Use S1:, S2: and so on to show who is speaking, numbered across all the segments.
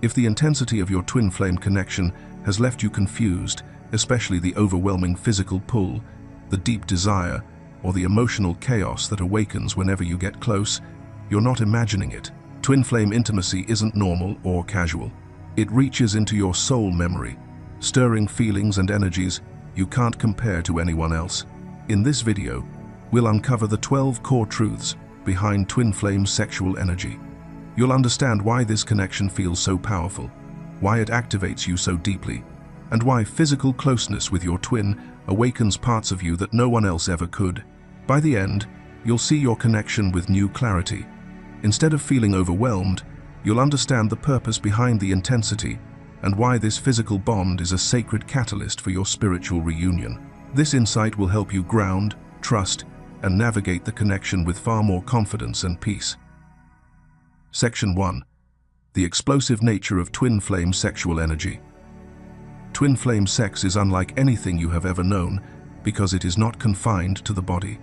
S1: If the intensity of your twin flame connection has left you confused, especially the overwhelming physical pull, the deep desire, or the emotional chaos that awakens whenever you get close, you're not imagining it. Twin flame intimacy isn't normal or casual. It reaches into your soul memory, stirring feelings and energies you can't compare to anyone else. In this video, we'll uncover the 12 core truths behind twin flame sexual energy. You'll understand why this connection feels so powerful, why it activates you so deeply, and why physical closeness with your twin awakens parts of you that no one else ever could. By the end, you'll see your connection with new clarity. Instead of feeling overwhelmed, you'll understand the purpose behind the intensity and why this physical bond is a sacred catalyst for your spiritual reunion. This insight will help you ground, trust, and navigate the connection with far more confidence and peace. Section 1. The explosive nature of twin flame sexual energy. Twin flame sex is unlike anything you have ever known because it is not confined to the body.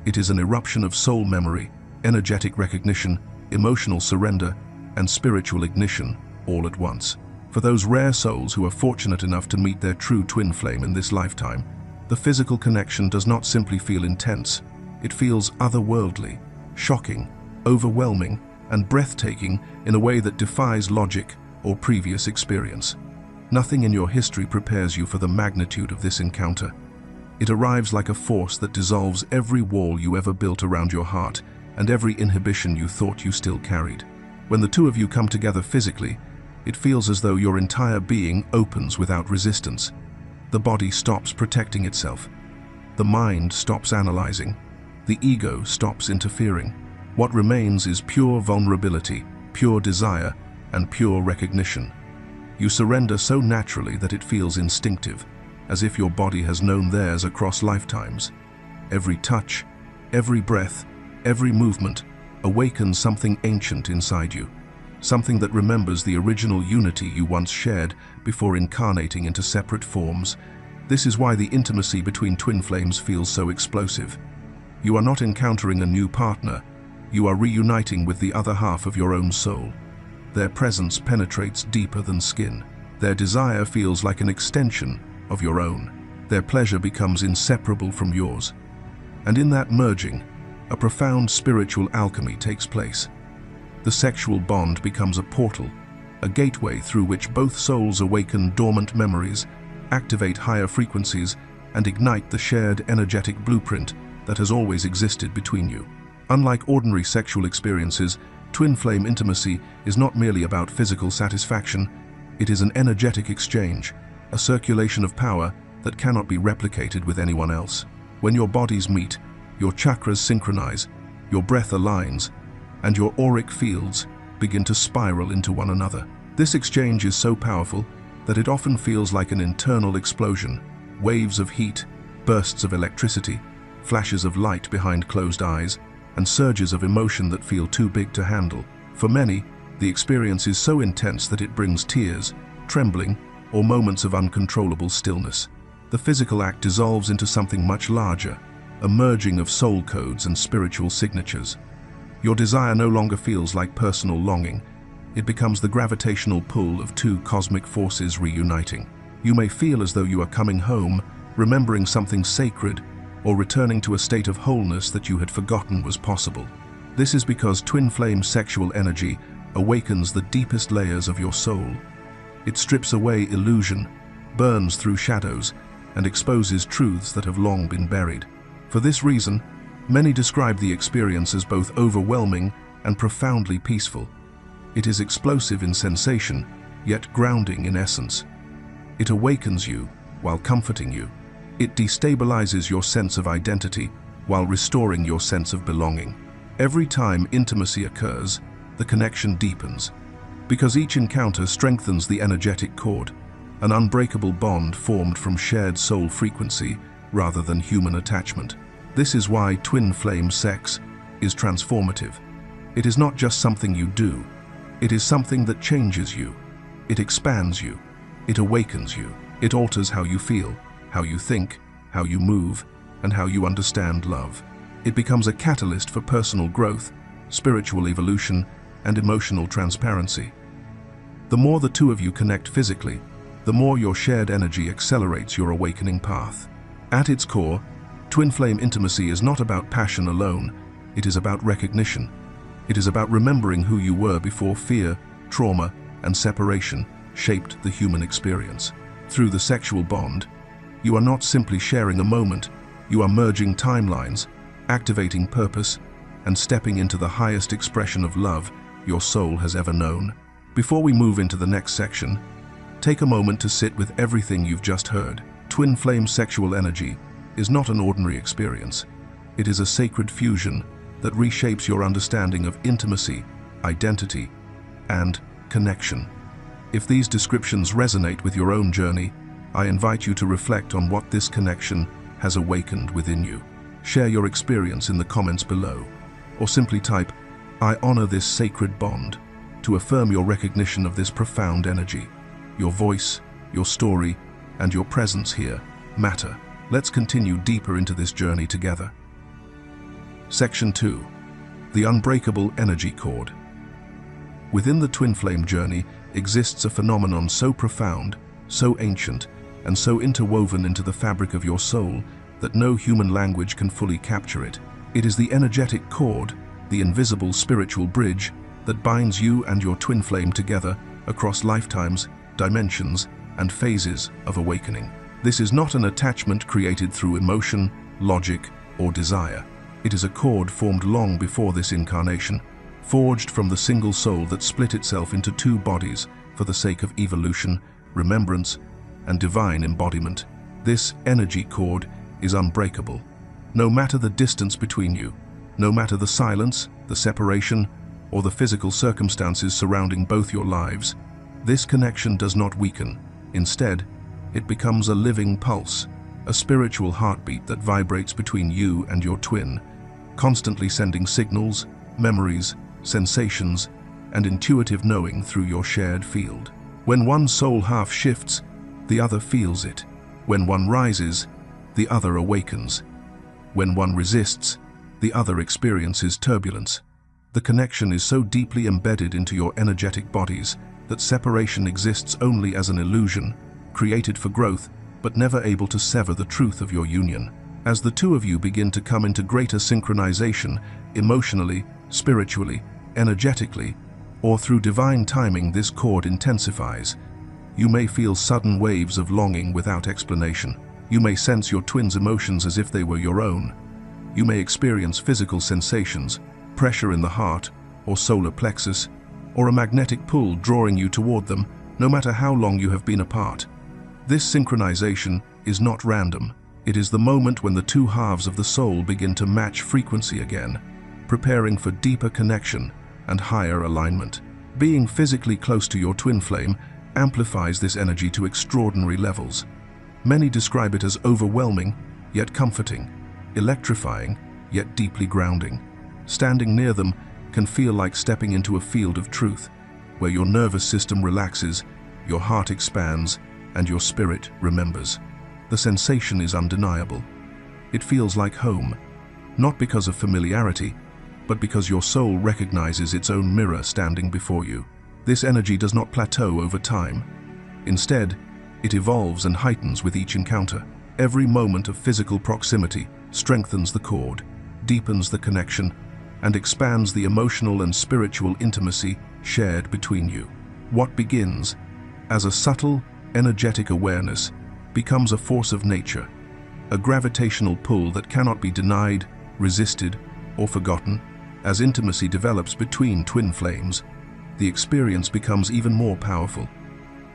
S1: It is an eruption of soul memory, energetic recognition, emotional surrender, and spiritual ignition all at once. For those rare souls who are fortunate enough to meet their true twin flame in this lifetime, the physical connection does not simply feel intense. It feels otherworldly, shocking, overwhelming, and breathtaking in a way that defies logic or previous experience. Nothing in your history prepares you for the magnitude of this encounter. It arrives like a force that dissolves every wall you ever built around your heart and every inhibition you thought you still carried. When the two of you come together physically, it feels as though your entire being opens without resistance. The body stops protecting itself. The mind stops analyzing. The ego stops interfering. What remains is pure vulnerability, pure desire, and pure recognition. You surrender so naturally that it feels instinctive, as if your body has known theirs across lifetimes. Every touch, every breath, every movement awakens something ancient inside you, something that remembers the original unity you once shared before incarnating into separate forms. This is why the intimacy between twin flames feels so explosive. You are not encountering a new partner. You are reuniting with the other half of your own soul. Their presence penetrates deeper than skin. Their desire feels like an extension of your own. Their pleasure becomes inseparable from yours. And in that merging, a profound spiritual alchemy takes place. The sexual bond becomes a portal, a gateway through which both souls awaken dormant memories, activate higher frequencies, and ignite the shared energetic blueprint that has always existed between you. Unlike ordinary sexual experiences, twin flame intimacy is not merely about physical satisfaction. It is an energetic exchange, a circulation of power that cannot be replicated with anyone else. When your bodies meet, your chakras synchronize, your breath aligns, and your auric fields begin to spiral into one another. This exchange is so powerful that it often feels like an internal explosion, waves of heat, bursts of electricity, flashes of light behind closed eyes, and surges of emotion that feel too big to handle. For many, the experience is so intense that it brings tears, trembling, or moments of uncontrollable stillness. The physical act dissolves into something much larger, a merging of soul codes and spiritual signatures. Your desire no longer feels like personal longing. It becomes the gravitational pull of two cosmic forces reuniting. You may feel as though you are coming home, remembering something sacred, or returning to a state of wholeness that you had forgotten was possible. This is because twin flame sexual energy awakens the deepest layers of your soul. It strips away illusion, burns through shadows, and exposes truths that have long been buried. For this reason, many describe the experience as both overwhelming and profoundly peaceful. It is explosive in sensation, yet grounding in essence. It awakens you while comforting you. It destabilizes your sense of identity while restoring your sense of belonging. Every time intimacy occurs, the connection deepens, because each encounter strengthens the energetic cord, an unbreakable bond formed from shared soul frequency rather than human attachment. This is why twin flame sex is transformative. It is not just something you do. It is something that changes you. It expands you. It awakens you. It alters how you feel, how you think, how you move, and how you understand love. It becomes a catalyst for personal growth, spiritual evolution, and emotional transparency. The more the two of you connect physically, the more your shared energy accelerates your awakening path. At its core, twin flame intimacy is not about passion alone, it is about recognition. It is about remembering who you were before fear, trauma, and separation shaped the human experience. Through the sexual bond, you are not simply sharing a moment, you are merging timelines, activating purpose, and stepping into the highest expression of love your soul has ever known. Before we move into the next section, take a moment to sit with everything you've just heard. Twin flame sexual energy is not an ordinary experience. It is a sacred fusion that reshapes your understanding of intimacy, identity, and connection. If these descriptions resonate with your own journey, I invite you to reflect on what this connection has awakened within you. Share your experience in the comments below, or simply type, "I honor this sacred bond," to affirm your recognition of this profound energy. Your voice, your story, and your presence here matter. Let's continue deeper into this journey together. Section 2. The Unbreakable Energy Cord. Within the twin flame journey exists a phenomenon so profound, so ancient, and so interwoven into the fabric of your soul that no human language can fully capture it. It is the energetic cord, the invisible spiritual bridge that binds you and your twin flame together across lifetimes, dimensions, and phases of awakening. This is not an attachment created through emotion, logic, or desire. It is a cord formed long before this incarnation, forged from the single soul that split itself into two bodies for the sake of evolution, remembrance, and divine embodiment. This energy cord is unbreakable. No matter the distance between you, no matter the silence, the separation, or the physical circumstances surrounding both your lives, this connection does not weaken. Instead, it becomes a living pulse, a spiritual heartbeat that vibrates between you and your twin, constantly sending signals, memories, sensations, and intuitive knowing through your shared field. When one soul half shifts, the other feels it. When one rises, the other awakens. When one resists, the other experiences turbulence. The connection is so deeply embedded into your energetic bodies that separation exists only as an illusion, created for growth, but never able to sever the truth of your union. As the two of you begin to come into greater synchronization, emotionally, spiritually, energetically, or through divine timing, this cord intensifies. You may feel sudden waves of longing without explanation. You may sense your twin's emotions as if they were your own. You may experience physical sensations, pressure in the heart or solar plexus, or a magnetic pull drawing you toward them, no matter how long you have been apart. This synchronization is not random. It is the moment when the two halves of the soul begin to match frequency again, preparing for deeper connection and higher alignment. Being physically close to your twin flame amplifies this energy to extraordinary levels. Many describe it as overwhelming, yet comforting, electrifying, yet deeply grounding. Standing near them can feel like stepping into a field of truth, where your nervous system relaxes, your heart expands, and your spirit remembers. The sensation is undeniable. It feels like home, not because of familiarity, but because your soul recognizes its own mirror standing before you. This energy does not plateau over time. Instead, it evolves and heightens with each encounter. Every moment of physical proximity strengthens the cord, deepens the connection, and expands the emotional and spiritual intimacy shared between you. What begins as a subtle, energetic awareness becomes a force of nature, a gravitational pull that cannot be denied, resisted, or forgotten. As intimacy develops between twin flames, the experience becomes even more powerful.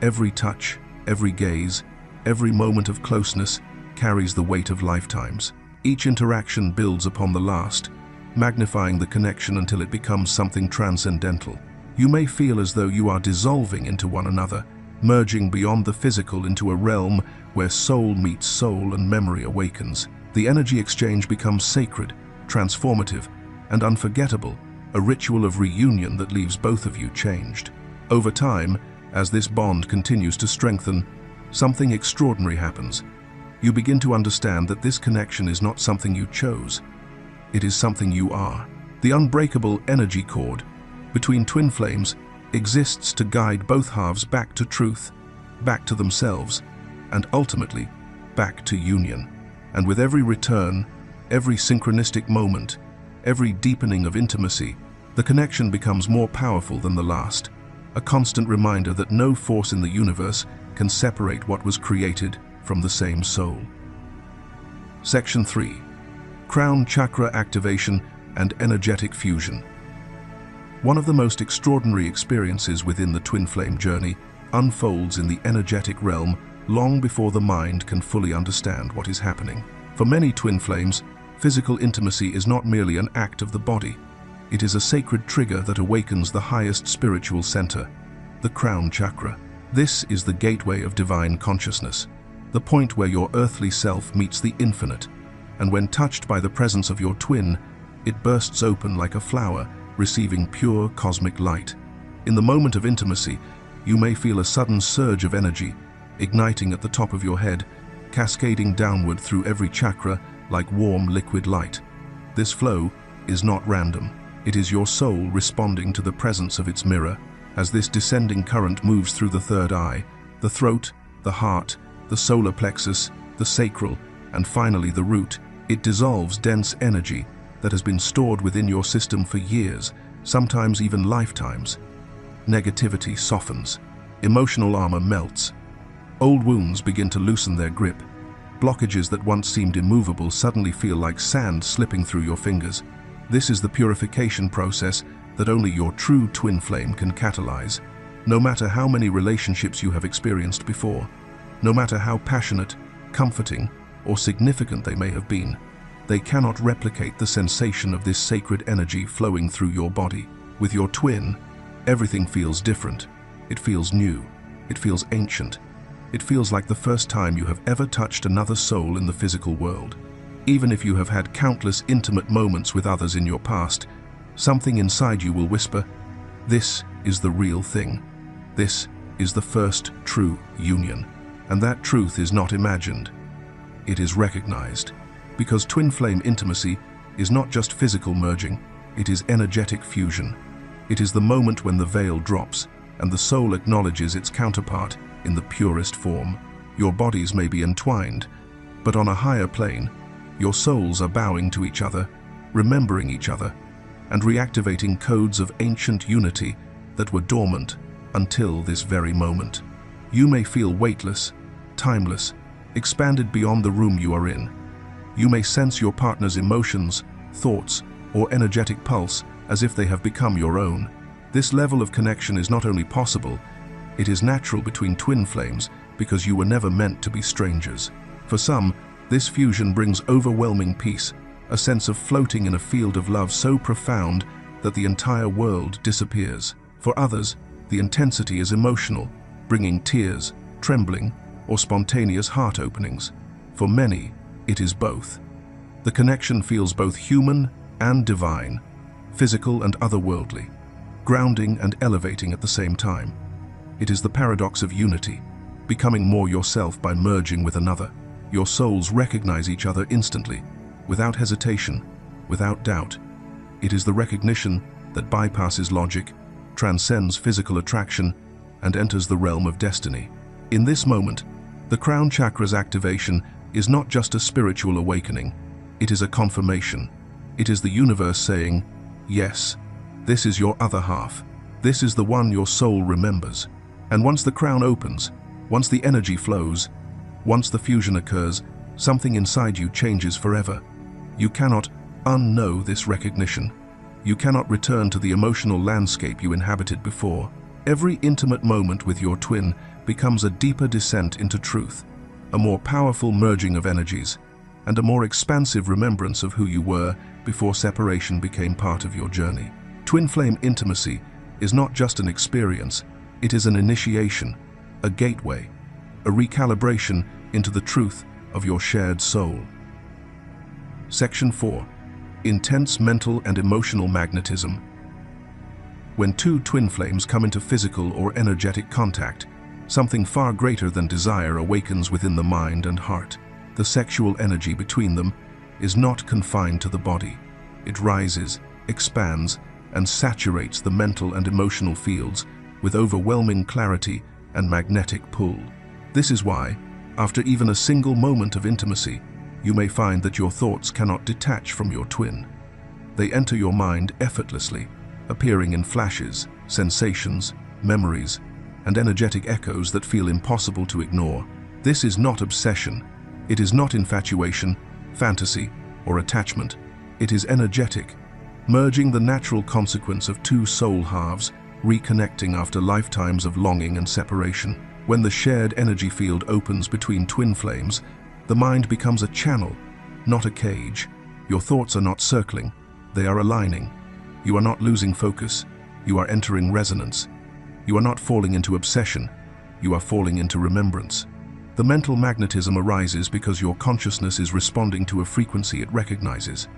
S1: Every touch, every gaze, every moment of closeness carries the weight of lifetimes. Each interaction builds upon the last, magnifying the connection until it becomes something transcendental. You may feel as though you are dissolving into one another, merging beyond the physical into a realm where soul meets soul and memory awakens. The energy exchange becomes sacred, transformative, and unforgettable, a ritual of reunion that leaves both of you changed. Over time, as this bond continues to strengthen, something extraordinary happens. You begin to understand that this connection is not something you chose. It is something you are. The unbreakable energy cord between twin flames exists to guide both halves back to truth, back to themselves, and ultimately, back to union. And with every return, every synchronistic moment, every deepening of intimacy, the connection becomes more powerful than the last, a constant reminder that no force in the universe can separate what was created from the same soul. Section 3. Crown Chakra Activation and Energetic Fusion. One of the most extraordinary experiences within the twin flame journey unfolds in the energetic realm long before the mind can fully understand what is happening. For many twin flames, physical intimacy is not merely an act of the body. It is a sacred trigger that awakens the highest spiritual center, the crown chakra. This is the gateway of divine consciousness, the point where your earthly self meets the infinite, and when touched by the presence of your twin, it bursts open like a flower, receiving pure cosmic light. In the moment of intimacy, you may feel a sudden surge of energy, igniting at the top of your head, cascading downward through every chakra like warm liquid light. This flow is not random. It is your soul responding to the presence of its mirror. As this descending current moves through the third eye, the throat, the heart, the solar plexus, the sacral, and finally the root, it dissolves dense energy that has been stored within your system for years, sometimes even lifetimes. Negativity softens. Emotional armor melts. Old wounds begin to loosen their grip. Blockages that once seemed immovable suddenly feel like sand slipping through your fingers. This is the purification process that only your true twin flame can catalyze. No matter how many relationships you have experienced before, no matter how passionate, comforting, or significant they may have been, they cannot replicate the sensation of this sacred energy flowing through your body. With your twin, everything feels different. It feels new. It feels ancient. It feels like the first time you have ever touched another soul in the physical world. Even if you have had countless intimate moments with others in your past, something inside you will whisper, "This is the real thing. This is the first true union." And that truth is not imagined. It is recognized. Because twin flame intimacy is not just physical merging, it is energetic fusion. It is the moment when the veil drops and the soul acknowledges its counterpart in the purest form. Your bodies may be entwined, but on a higher plane, your souls are bowing to each other, remembering each other, and reactivating codes of ancient unity that were dormant until this very moment. You may feel weightless, timeless, expanded beyond the room you are in. You may sense your partner's emotions, thoughts, or energetic pulse as if they have become your own. This level of connection is not only possible, it is natural between twin flames because you were never meant to be strangers. For some, this fusion brings overwhelming peace, a sense of floating in a field of love so profound that the entire world disappears. For others, the intensity is emotional, bringing tears, trembling, or spontaneous heart openings. For many, it is both. The connection feels both human and divine, physical and otherworldly, grounding and elevating at the same time. It is the paradox of unity, becoming more yourself by merging with another. Your souls recognize each other instantly, without hesitation, without doubt. It is the recognition that bypasses logic, transcends physical attraction, and enters the realm of destiny. In this moment, the crown chakra's activation is not just a spiritual awakening, it is a confirmation. It is the universe saying, yes, this is your other half. This is the one your soul remembers. And once the crown opens, once the energy flows, once the fusion occurs, something inside you changes forever. You cannot unknow this recognition. You cannot return to the emotional landscape you inhabited before. Every intimate moment with your twin becomes a deeper descent into truth, a more powerful merging of energies, and a more expansive remembrance of who you were before separation became part of your journey. Twin flame intimacy is not just an experience, it is an initiation, a gateway, a recalibration into the truth of your shared soul. Section 4. Intense mental and emotional magnetism. When two twin flames come into physical or energetic contact, something far greater than desire awakens within the mind and heart. The sexual energy between them is not confined to the body. It rises, expands, and saturates the mental and emotional fields with overwhelming clarity and magnetic pull. This is why, after even a single moment of intimacy, you may find that your thoughts cannot detach from your twin. They enter your mind effortlessly, appearing in flashes, sensations, memories, and energetic echoes that feel impossible to ignore. This is not obsession. It is not infatuation, fantasy, or attachment. It is energetic, merging the natural consequence of two soul halves, reconnecting after lifetimes of longing and separation. When the shared energy field opens between twin flames, the mind becomes a channel, not a cage. Your thoughts are not circling, they are aligning. You are not losing focus, you are entering resonance. You are not falling into obsession, you are falling into remembrance. The mental magnetism arises because your consciousness is responding to a frequency it recognizes.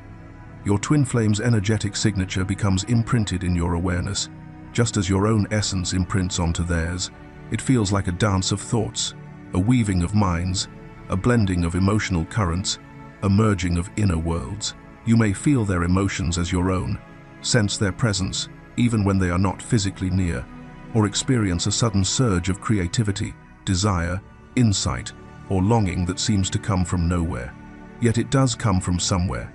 S1: Your twin flame's energetic signature becomes imprinted in your awareness, just as your own essence imprints onto theirs. It feels like a dance of thoughts, a weaving of minds, a blending of emotional currents, a merging of inner worlds. You may feel their emotions as your own, sense their presence, even when they are not physically near, or experience a sudden surge of creativity, desire, insight, or longing that seems to come from nowhere. Yet it does come from somewhere.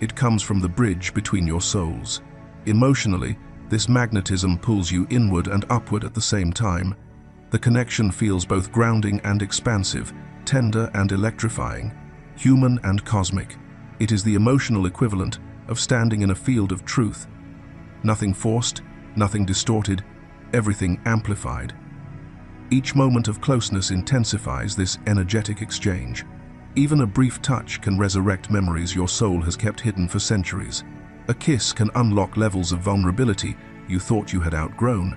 S1: It comes from the bridge between your souls. Emotionally, this magnetism pulls you inward and upward at the same time. The connection feels both grounding and expansive, tender and electrifying, human and cosmic. It is the emotional equivalent of standing in a field of truth. Nothing forced, nothing distorted, everything amplified. Each moment of closeness intensifies this energetic exchange. Even a brief touch can resurrect memories your soul has kept hidden for centuries. A kiss can unlock levels of vulnerability you thought you had outgrown.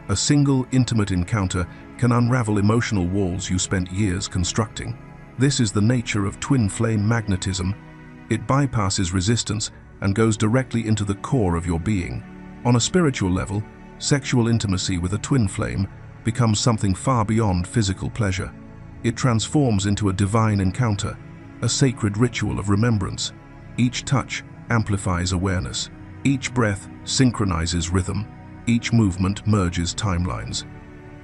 S1: A single, intimate encounter can unravel emotional walls you spent years constructing. This is the nature of twin flame magnetism. It bypasses resistance and goes directly into the core of your being. On a spiritual level, sexual intimacy with a twin flame becomes something far beyond physical pleasure. It transforms into a divine encounter, a sacred ritual of remembrance. Each touch amplifies awareness. Each breath synchronizes rhythm. Each movement merges timelines.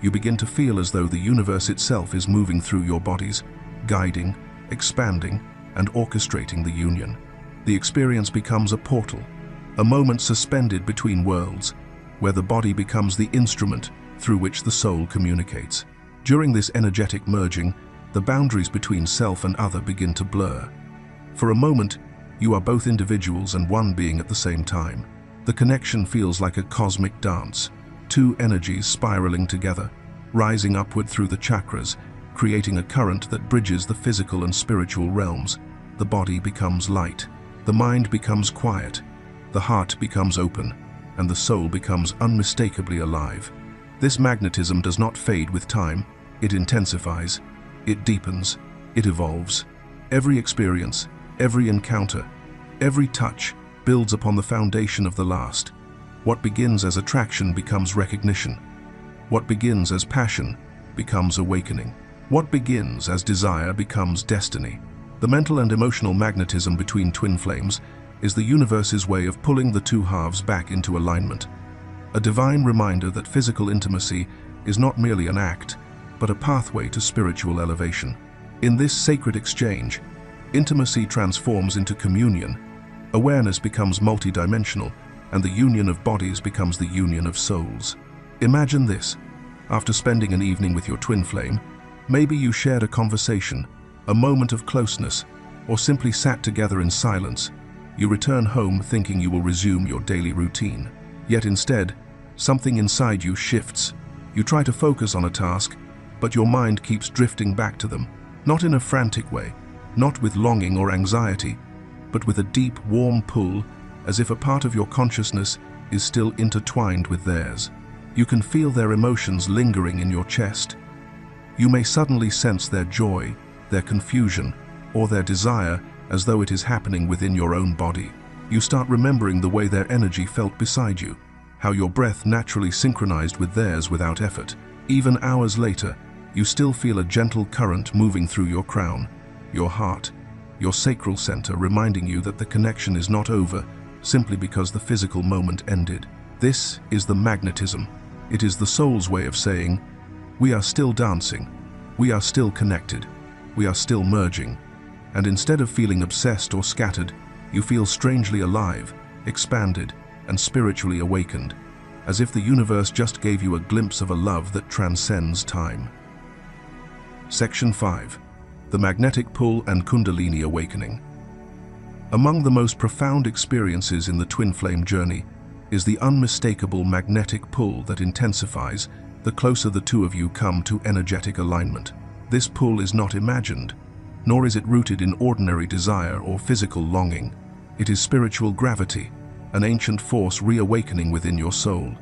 S1: You begin to feel as though the universe itself is moving through your bodies, guiding, expanding, and orchestrating the union. The experience becomes a portal, a moment suspended between worlds, where the body becomes the instrument through which the soul communicates. During this energetic merging, the boundaries between self and other begin to blur. For a moment, you are both individuals and one being at the same time. The connection feels like a cosmic dance, two energies spiraling together, rising upward through the chakras, creating a current that bridges the physical and spiritual realms. The body becomes light, the mind becomes quiet, the heart becomes open, and the soul becomes unmistakably alive. This magnetism does not fade with time, it intensifies, it deepens, it evolves. Every experience, every encounter, every touch builds upon the foundation of the last. What begins as attraction becomes recognition. What begins as passion becomes awakening. What begins as desire becomes destiny. The mental and emotional magnetism between twin flames is the universe's way of pulling the two halves back into alignment. A divine reminder that physical intimacy is not merely an act, but a pathway to spiritual elevation. In this sacred exchange, intimacy transforms into communion, awareness becomes multidimensional, and the union of bodies becomes the union of souls. Imagine this. After spending an evening with your twin flame, maybe you shared a conversation, a moment of closeness, or simply sat together in silence. You return home thinking you will resume your daily routine. Yet instead, something inside you shifts. You try to focus on a task, but your mind keeps drifting back to them, not in a frantic way, not with longing or anxiety, but with a deep, warm pull, as if a part of your consciousness is still intertwined with theirs. You can feel their emotions lingering in your chest. You may suddenly sense their joy, their confusion, or their desire as though it is happening within your own body. You start remembering the way their energy felt beside you, how your breath naturally synchronized with theirs without effort. Even hours later, you still feel a gentle current moving through your crown, your heart, your sacral center, reminding you that the connection is not over simply because the physical moment ended. This is the magnetism, It is the soul's way of saying, we are still dancing, we are still connected, we are still merging. And instead of feeling obsessed or scattered, you feel strangely alive, expanded, and spiritually awakened, as if the universe just gave you a glimpse of a love that transcends time. Section 5. The Magnetic Pull and Kundalini Awakening. Among the most profound experiences in the twin flame journey is the unmistakable magnetic pull that intensifies the closer the two of you come to energetic alignment. This pull is not imagined, nor is it rooted in ordinary desire or physical longing. It is spiritual gravity, an ancient force reawakening within your soul,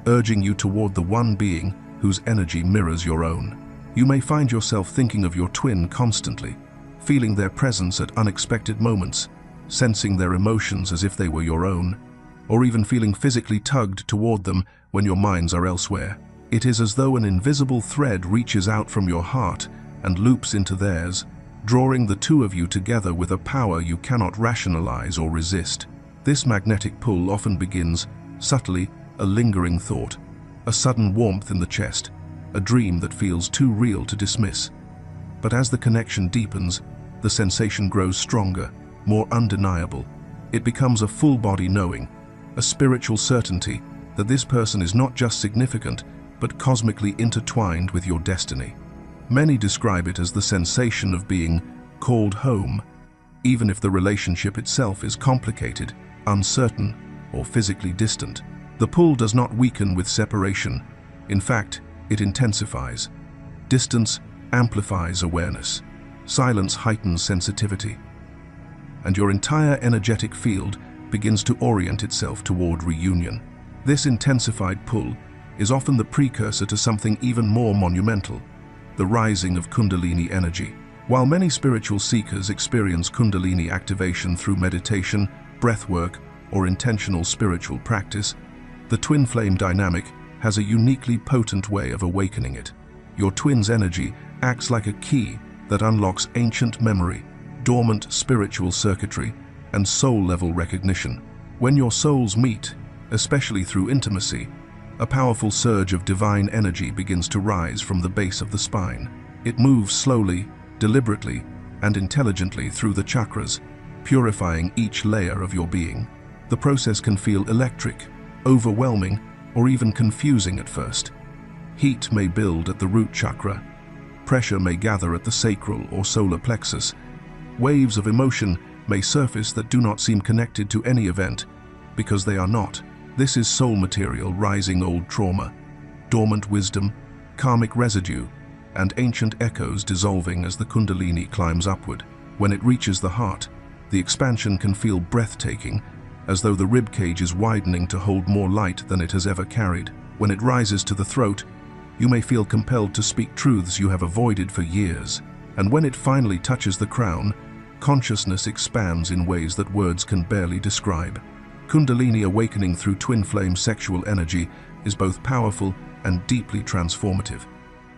S1: urging you toward the one being whose energy mirrors your own. You may find yourself thinking of your twin constantly, feeling their presence at unexpected moments, sensing their emotions as if they were your own, or even feeling physically tugged toward them when your minds are elsewhere. It is as though an invisible thread reaches out from your heart and loops into theirs, drawing the two of you together with a power you cannot rationalize or resist. This magnetic pull often begins, subtly, a lingering thought, a sudden warmth in the chest, a dream that feels too real to dismiss. But as the connection deepens, the sensation grows stronger, more undeniable. It becomes a full-body knowing, a spiritual certainty that this person is not just significant, but cosmically intertwined with your destiny. Many describe it as the sensation of being called home, even if the relationship itself is complicated, uncertain, or physically distant. The pull does not weaken with separation. In fact, it intensifies. Distance amplifies awareness. Silence heightens sensitivity. And your entire energetic field begins to orient itself toward reunion. This intensified pull is often the precursor to something even more monumental, the rising of Kundalini energy. While many spiritual seekers experience Kundalini activation through meditation, breathwork, or intentional spiritual practice, the twin flame dynamic has a uniquely potent way of awakening it. Your twin's energy acts like a key that unlocks ancient memory, dormant spiritual circuitry, and soul-level recognition. When your souls meet, especially through intimacy, a powerful surge of divine energy begins to rise from the base of the spine. It moves slowly, deliberately, and intelligently through the chakras, purifying each layer of your being. The process can feel electric, overwhelming, or even confusing at first. Heat may build at the root chakra. Pressure may gather at the sacral or solar plexus. Waves of emotion may surface that do not seem connected to any event, because they are not. This is soul material rising old trauma, dormant wisdom, karmic residue, and ancient echoes dissolving as the Kundalini climbs upward. When it reaches the heart, the expansion can feel breathtaking, as though the ribcage is widening to hold more light than it has ever carried. When it rises to the throat, you may feel compelled to speak truths you have avoided for years. And when it finally touches the crown, consciousness expands in ways that words can barely describe. Kundalini awakening through twin flame sexual energy is both powerful and deeply transformative.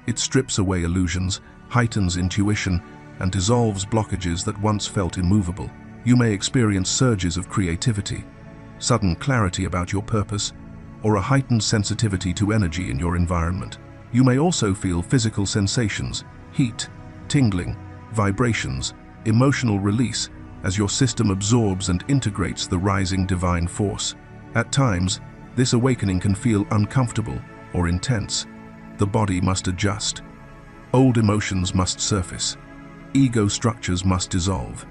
S1: It strips away illusions, heightens intuition, and dissolves blockages that once felt immovable. You may experience surges of creativity, sudden clarity about your purpose, or a heightened sensitivity to energy in your environment. You may also feel physical sensations, heat, tingling, vibrations, emotional release, as your system absorbs and integrates the rising divine force. At times, this awakening can feel uncomfortable or intense. The body must adjust. Old emotions must surface. Ego structures must dissolve.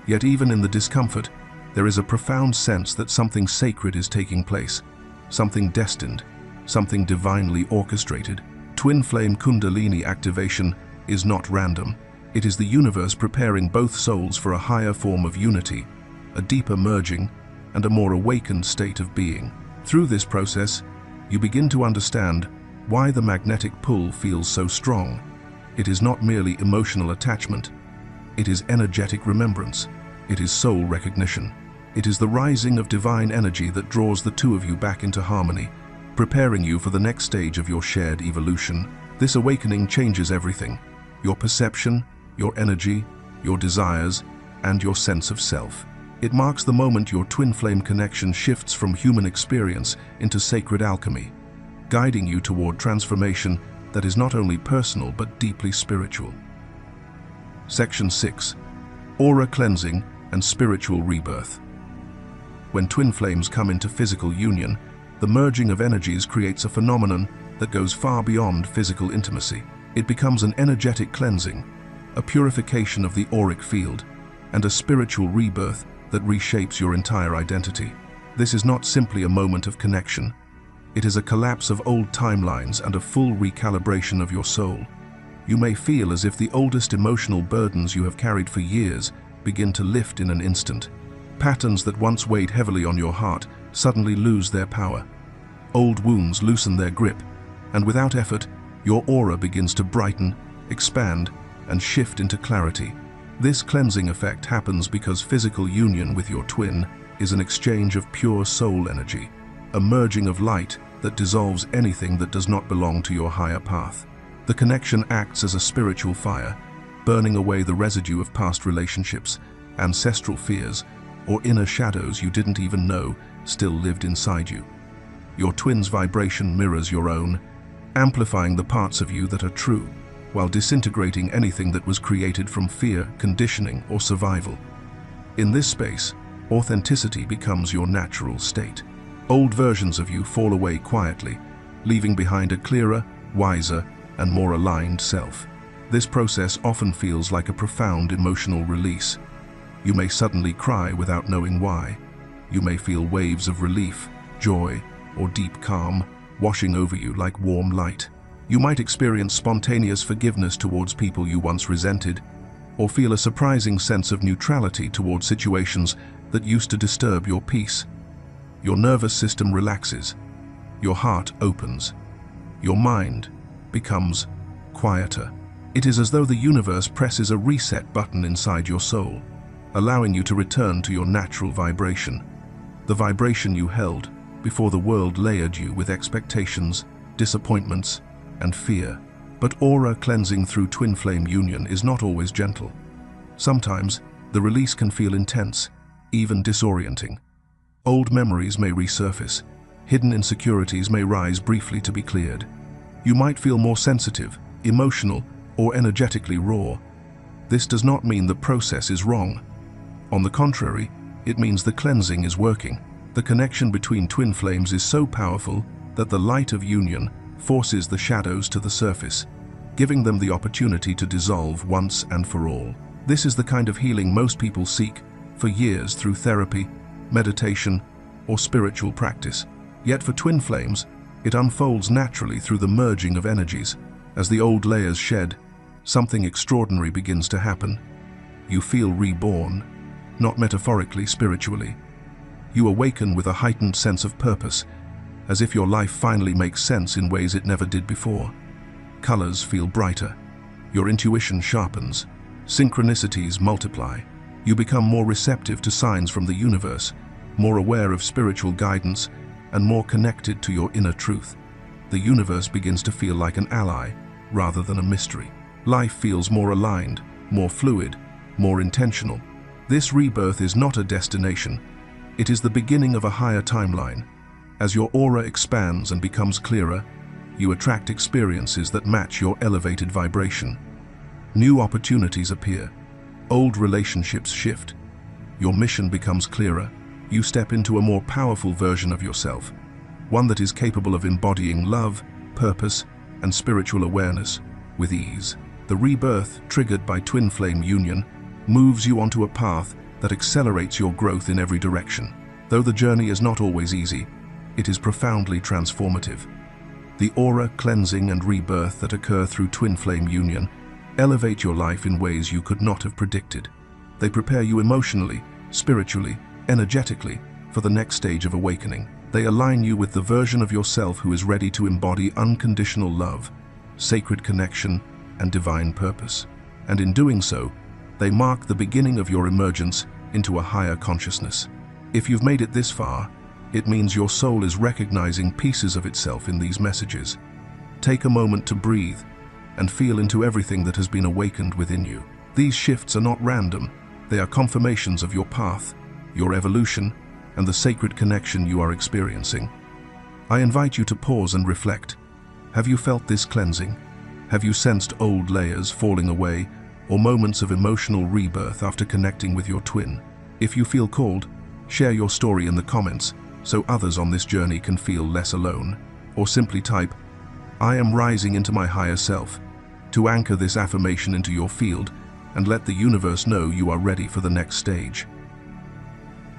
S1: Yet even in the discomfort, there is a profound sense that something sacred is taking place, something destined, something divinely orchestrated. Twin flame Kundalini activation is not random. It is the universe preparing both souls for a higher form of unity, a deeper merging, and a more awakened state of being. Through this process, you begin to understand why the magnetic pull feels so strong. It is not merely emotional attachment. It is energetic remembrance. It is soul recognition. It is the rising of divine energy that draws the two of you back into harmony, preparing you for the next stage of your shared evolution. This awakening changes everything: your perception, your energy, your desires, and your sense of self. It marks the moment your twin flame connection shifts from human experience into sacred alchemy, guiding you toward transformation that is not only personal but deeply spiritual. Section 6. Aura cleansing and spiritual rebirth. When twin flames come into physical union, the merging of energies creates a phenomenon that goes far beyond physical intimacy. It becomes an energetic cleansing, a purification of the auric field, and a spiritual rebirth that reshapes your entire identity. This is not simply a moment of connection. It is a collapse of old timelines and a full recalibration of your soul. You may feel as if the oldest emotional burdens you have carried for years begin to lift in an instant. Patterns that once weighed heavily on your heart suddenly lose their power. Old wounds loosen their grip, and without effort, your aura begins to brighten, expand, and shift into clarity. This cleansing effect happens because physical union with your twin is an exchange of pure soul energy, a merging of light that dissolves anything that does not belong to your higher path. The connection acts as a spiritual fire, burning away the residue of past relationships, ancestral fears, or inner shadows you didn't even know still lived inside you. Your twin's vibration mirrors your own, amplifying the parts of you that are true, while disintegrating anything that was created from fear, conditioning, or survival. In this space, authenticity becomes your natural state. Old versions of you fall away quietly, leaving behind a clearer, wiser, and more aligned self. This process often feels like a profound emotional release. You may suddenly cry without knowing why. You may feel waves of relief, joy, or deep calm washing over you like warm light. You might experience spontaneous forgiveness towards people you once resented, or feel a surprising sense of neutrality towards situations that used to disturb your peace. Your nervous system relaxes, your heart opens, your mind becomes quieter. It is as though the universe presses a reset button inside your soul, allowing you to return to your natural vibration, the vibration you held before the world layered you with expectations, disappointments, and fear. But aura cleansing through twin flame union is not always gentle. Sometimes, the release can feel intense, even disorienting. Old memories may resurface, hidden insecurities may rise briefly to be cleared. You might feel more sensitive, emotional, or energetically raw. This does not mean the process is wrong. On the contrary, it means the cleansing is working. The connection between twin flames is so powerful that the light of union forces the shadows to the surface, giving them the opportunity to dissolve once and for all. This is the kind of healing most people seek for years through therapy, meditation, or spiritual practice. Yet for twin flames, it unfolds naturally through the merging of energies. As the old layers shed, something extraordinary begins to happen. You feel reborn, not metaphorically, spiritually. You awaken with a heightened sense of purpose, as if your life finally makes sense in ways it never did before. Colors feel brighter, your intuition sharpens, synchronicities multiply. You become more receptive to signs from the universe, more aware of spiritual guidance, and more connected to your inner truth. The universe begins to feel like an ally, rather than a mystery. Life feels more aligned, more fluid, more intentional. This rebirth is not a destination. It is the beginning of a higher timeline. As your aura expands and becomes clearer, you attract experiences that match your elevated vibration. New opportunities appear. Old relationships shift. Your mission becomes clearer. You step into a more powerful version of yourself, one that is capable of embodying love, purpose, and spiritual awareness with ease. The rebirth, triggered by twin flame union, moves you onto a path that accelerates your growth in every direction. Though the journey is not always easy, it is profoundly transformative. The aura cleansing and rebirth that occur through twin flame union elevate your life in ways you could not have predicted. They prepare you emotionally, spiritually, energetically for the next stage of awakening. They align you with the version of yourself who is ready to embody unconditional love, sacred connection, and divine purpose. And in doing so, they mark the beginning of your emergence into a higher consciousness. If you've made it this far, it means your soul is recognizing pieces of itself in these messages. Take a moment to breathe and feel into everything that has been awakened within you. These shifts are not random. They are confirmations of your path, your evolution, and the sacred connection you are experiencing. I invite you to pause and reflect. Have you felt this cleansing? Have you sensed old layers falling away, or moments of emotional rebirth after connecting with your twin? If you feel called, share your story in the comments so others on this journey can feel less alone. Or simply type, "I am rising into my higher self," to anchor this affirmation into your field and let the universe know you are ready for the next stage.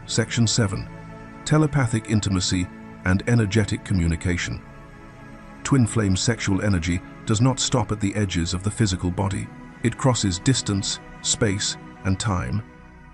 S1: Section 7. Telepathic intimacy and energetic communication. Twin flame sexual energy does not stop at the edges of the physical body. It crosses distance, space, and time,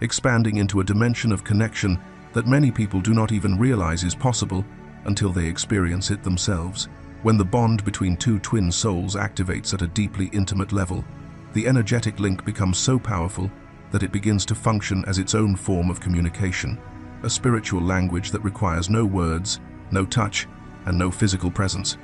S1: expanding into a dimension of connection that many people do not even realize is possible until they experience it themselves. When the bond between two twin souls activates at a deeply intimate level, the energetic link becomes so powerful that it begins to function as its own form of communication, a spiritual language that requires no words, no touch, and no physical presence.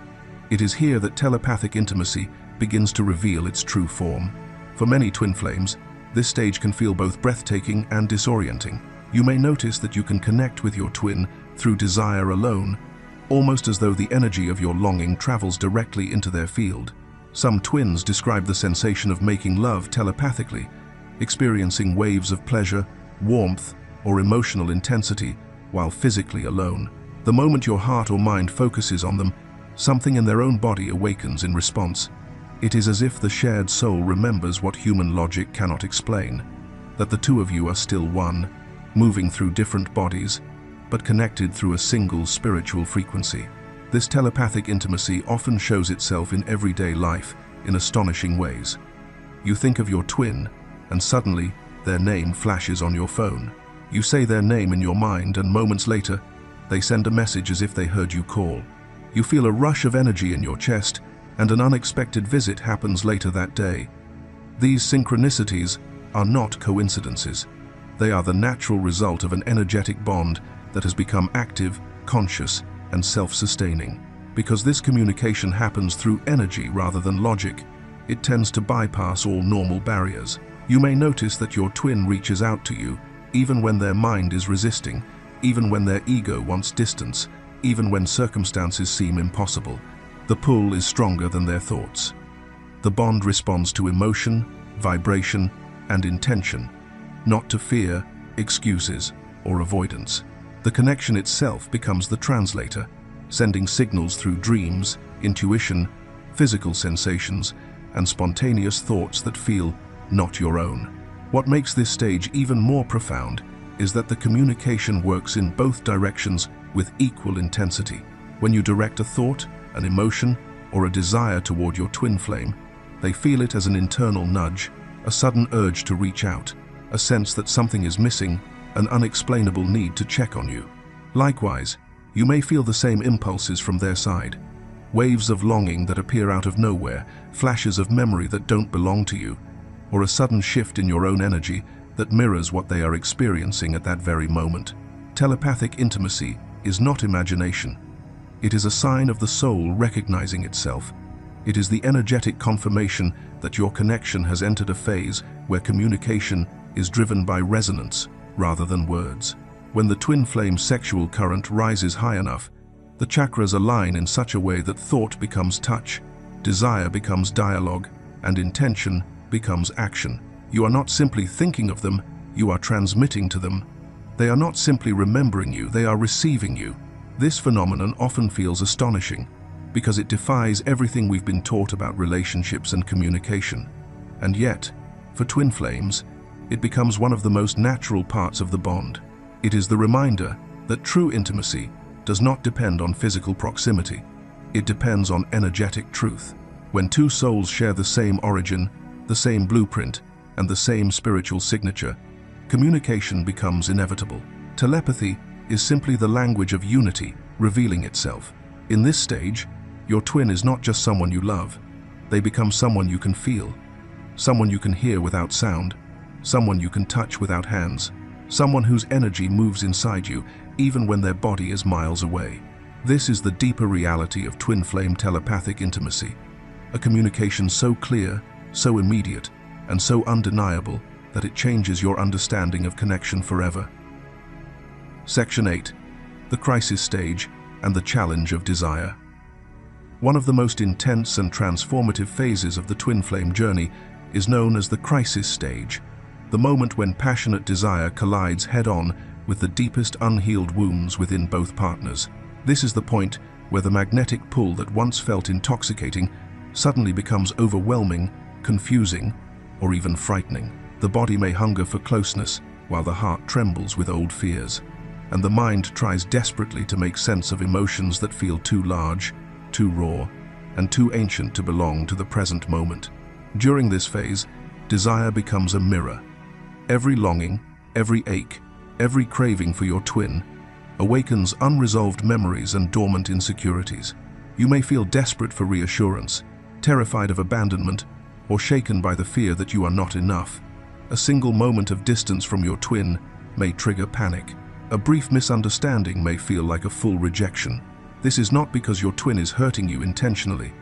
S1: It is here that telepathic intimacy begins to reveal its true form. For many twin flames, this stage can feel both breathtaking and disorienting. You may notice that you can connect with your twin through desire alone, almost as though the energy of your longing travels directly into their field. Some twins describe the sensation of making love telepathically, experiencing waves of pleasure, warmth, or emotional intensity while physically alone. The moment your heart or mind focuses on them, something in their own body awakens in response. It is as if the shared soul remembers what human logic cannot explain, that the two of you are still one, moving through different bodies, but connected through a single spiritual frequency. This telepathic intimacy often shows itself in everyday life in astonishing ways. You think of your twin, and suddenly their name flashes on your phone. You say their name in your mind, and moments later, they send a message as if they heard you call. You feel a rush of energy in your chest, and an unexpected visit happens later that day. These synchronicities are not coincidences. They are the natural result of an energetic bond that has become active, conscious, and self-sustaining. Because this communication happens through energy rather than logic, it tends to bypass all normal barriers. You may notice that your twin reaches out to you, even when their mind is resisting, even when their ego wants distance, even when circumstances seem impossible. The pull is stronger than their thoughts. The bond responds to emotion, vibration, and intention, not to fear, excuses, or avoidance. The connection itself becomes the translator, sending signals through dreams, intuition, physical sensations, and spontaneous thoughts that feel not your own. What makes this stage even more profound is that the communication works in both directions with equal intensity. When you direct a thought, an emotion, or a desire toward your twin flame, they feel it as an internal nudge, a sudden urge to reach out, a sense that something is missing, an unexplainable need to check on you. Likewise, you may feel the same impulses from their side. Waves of longing that appear out of nowhere, flashes of memory that don't belong to you, or a sudden shift in your own energy that mirrors what they are experiencing at that very moment. Telepathic intimacy is not imagination. It is a sign of the soul recognizing itself. It is the energetic confirmation that your connection has entered a phase where communication is driven by resonance rather than words. When the twin flame sexual current rises high enough, the chakras align in such a way that thought becomes touch, desire becomes dialogue, and intention becomes action. You are not simply thinking of them, you are transmitting to them. They are not simply remembering you, they are receiving you. This phenomenon often feels astonishing because it defies everything we've been taught about relationships and communication. And yet, for twin flames, it becomes one of the most natural parts of the bond. It is the reminder that true intimacy does not depend on physical proximity. It depends on energetic truth. When two souls share the same origin, the same blueprint, and the same spiritual signature, communication becomes inevitable. Telepathy is simply the language of unity revealing itself. In this stage, your twin is not just someone you love. They become someone you can feel, someone you can hear without sound, someone you can touch without hands, someone whose energy moves inside you even when their body is miles away. This is the deeper reality of twin flame telepathic intimacy, a communication so clear, so immediate, and so undeniable that it changes your understanding of connection forever. Section 8. The crisis stage and the challenge of desire. One of the most intense and transformative phases of the twin flame journey is known as the crisis stage, the moment when passionate desire collides head-on with the deepest unhealed wounds within both partners. This is the point where the magnetic pull that once felt intoxicating suddenly becomes overwhelming, confusing, or even frightening. The body may hunger for closeness, while the heart trembles with old fears, and the mind tries desperately to make sense of emotions that feel too large, too raw, and too ancient to belong to the present moment. During this phase, desire becomes a mirror. Every longing, every ache, every craving for your twin awakens unresolved memories and dormant insecurities. You may feel desperate for reassurance, terrified of abandonment, or shaken by the fear that you are not enough. A single moment of distance from your twin may trigger panic. A brief misunderstanding may feel like a full rejection. This is not because your twin is hurting you intentionally.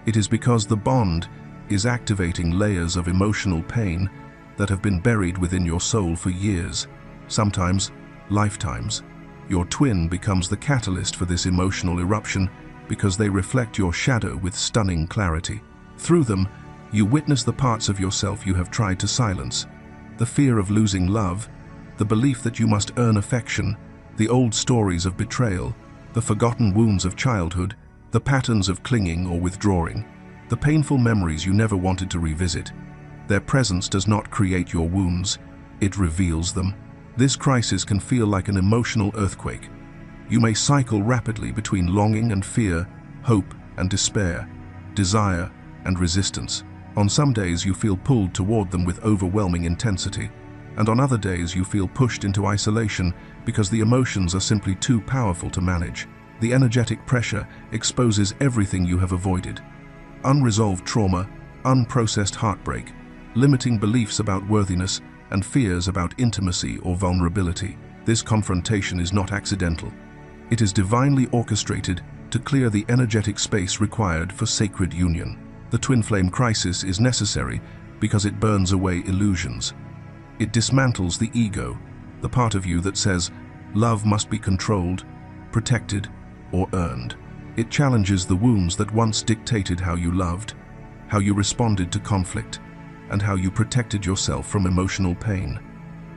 S1: It is because the bond is activating layers of emotional pain that have been buried within your soul for years, sometimes lifetimes. Your twin becomes the catalyst for this emotional eruption because they reflect your shadow with stunning clarity. Through them, you witness the parts of yourself you have tried to silence. The fear of losing love, the belief that you must earn affection, the old stories of betrayal, the forgotten wounds of childhood, the patterns of clinging or withdrawing, the painful memories you never wanted to revisit. Their presence does not create your wounds, it reveals them. This crisis can feel like an emotional earthquake. You may cycle rapidly between longing and fear, hope and despair, desire and resistance. On some days you feel pulled toward them with overwhelming intensity, and on other days you feel pushed into isolation because the emotions are simply too powerful to manage. The energetic pressure exposes everything you have avoided. Unresolved trauma, unprocessed heartbreak, limiting beliefs about worthiness, and fears about intimacy or vulnerability. This confrontation is not accidental. It is divinely orchestrated to clear the energetic space required for sacred union. The twin flame crisis is necessary because it burns away illusions. It dismantles the ego, the part of you that says love must be controlled, protected, or earned. It challenges the wounds that once dictated how you loved, how you responded to conflict, and how you protected yourself from emotional pain.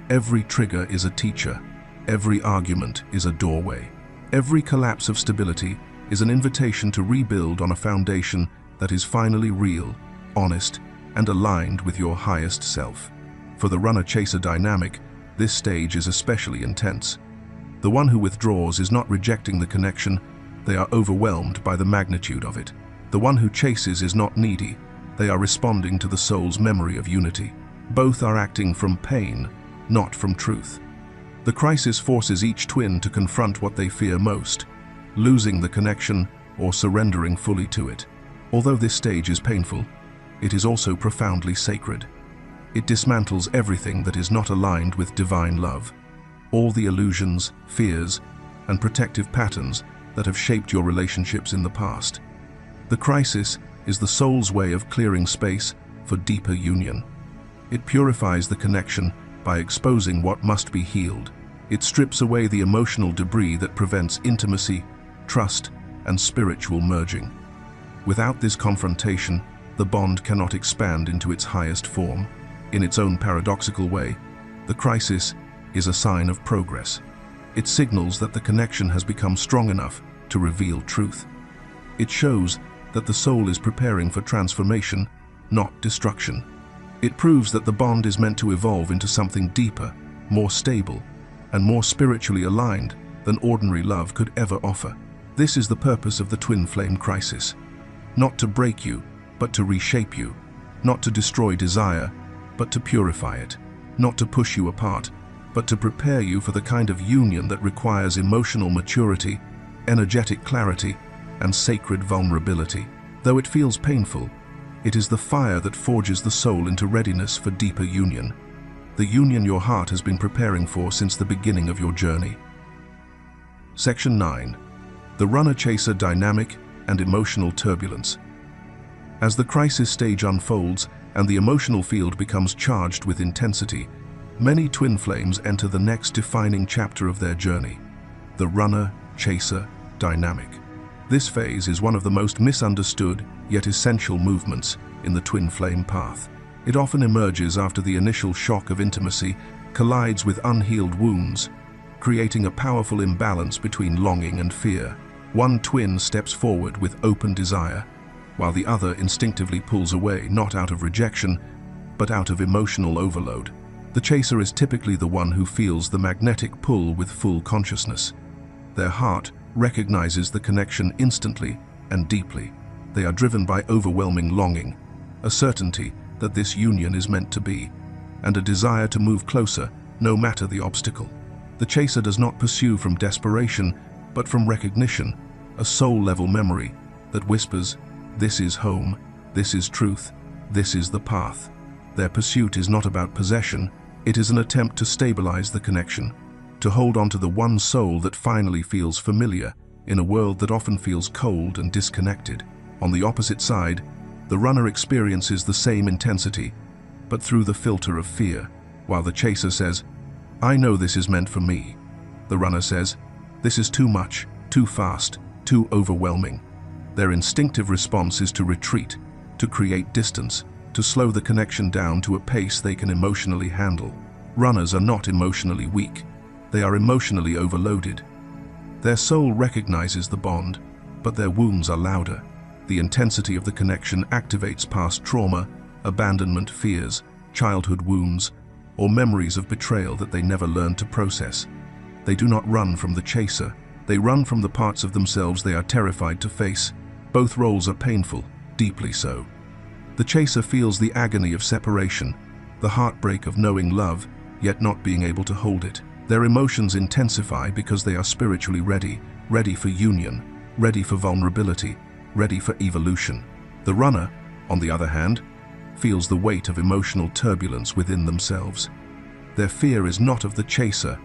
S1: Every trigger is a teacher. Every argument is a doorway. Every collapse of stability is an invitation to rebuild on a foundation that is finally real, honest, and aligned with your highest self. For the runner-chaser dynamic, this stage is especially intense. The one who withdraws is not rejecting the connection, they are overwhelmed by the magnitude of it. The one who chases is not needy, they are responding to the soul's memory of unity. Both are acting from pain, not from truth. The crisis forces each twin to confront what they fear most, losing the connection or surrendering fully to it. Although this stage is painful, it is also profoundly sacred. It dismantles everything that is not aligned with divine love, all the illusions, fears, and protective patterns that have shaped your relationships in the past. The crisis is the soul's way of clearing space for deeper union. It purifies the connection by exposing what must be healed. It strips away the emotional debris that prevents intimacy, trust, and spiritual merging. Without this confrontation, the bond cannot expand into its highest form. In its own paradoxical way, the crisis is a sign of progress. It signals that the connection has become strong enough to reveal truth. It shows that the soul is preparing for transformation, not destruction. It proves that the bond is meant to evolve into something deeper, more stable, and more spiritually aligned than ordinary love could ever offer. This is the purpose of the twin flame crisis. Not to break you, but to reshape you. Not to destroy desire, but to purify it. Not to push you apart, but to prepare you for the kind of union that requires emotional maturity, energetic clarity, and sacred vulnerability. Though it feels painful, it is the fire that forges the soul into readiness for deeper union. The union your heart has been preparing for since the beginning of your journey. Section 9. The runner-chaser dynamic and emotional turbulence. As the crisis stage unfolds and the emotional field becomes charged with intensity, many twin flames enter the next defining chapter of their journey, the runner-chaser dynamic. This phase is one of the most misunderstood yet essential movements in the twin flame path. It often emerges after the initial shock of intimacy collides with unhealed wounds, creating a powerful imbalance between longing and fear. One twin steps forward with open desire, while the other instinctively pulls away, not out of rejection, but out of emotional overload. The chaser is typically the one who feels the magnetic pull with full consciousness. Their heart recognizes the connection instantly and deeply. They are driven by overwhelming longing, a certainty that this union is meant to be, and a desire to move closer, no matter the obstacle. The chaser does not pursue from desperation, but from recognition, a soul-level memory that whispers, "This is home, this is truth, this is the path." Their pursuit is not about possession, it is an attempt to stabilize the connection, to hold on to the one soul that finally feels familiar in a world that often feels cold and disconnected. On the opposite side, the runner experiences the same intensity, but through the filter of fear. While the chaser says, "I know this is meant for me," the runner says, "This is too much, too fast, too overwhelming." Their instinctive response is to retreat, to create distance, to slow the connection down to a pace they can emotionally handle. Runners are not emotionally weak, they are emotionally overloaded. Their soul recognizes the bond, but their wounds are louder. The intensity of the connection activates past trauma, abandonment fears, childhood wounds, or memories of betrayal that they never learned to process. They do not run from the chaser, they run from the parts of themselves they are terrified to face. Both roles are painful, deeply so. The chaser feels the agony of separation, the heartbreak of knowing love, yet not being able to hold it. Their emotions intensify because they are spiritually ready for union, ready for vulnerability, ready for evolution. The runner, on the other hand, feels the weight of emotional turbulence within themselves. Their fear is not of the chaser,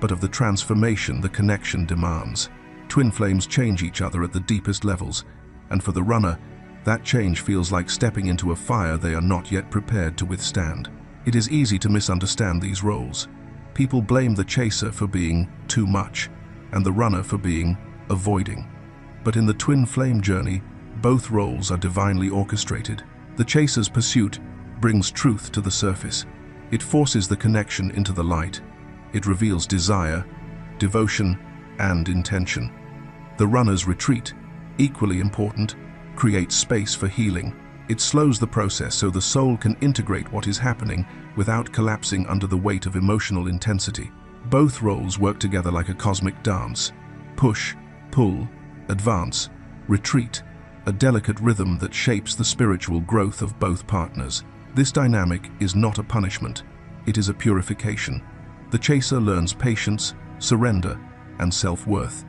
S1: but of the transformation the connection demands. Twin flames change each other at the deepest levels, and for the runner, that change feels like stepping into a fire they are not yet prepared to withstand. It is easy to misunderstand these roles. People blame the chaser for being too much, and the runner for being avoiding. But in the twin flame journey, both roles are divinely orchestrated. The chaser's pursuit brings truth to the surface. It forces the connection into the light. It reveals desire, devotion, and intention. The runner's retreat, equally important, creates space for healing. It slows the process so the soul can integrate what is happening without collapsing under the weight of emotional intensity. Both roles work together like a cosmic dance. Push, pull, advance, retreat, a delicate rhythm that shapes the spiritual growth of both partners. This dynamic is not a punishment, it is a purification. The chaser learns patience, surrender, and self-worth.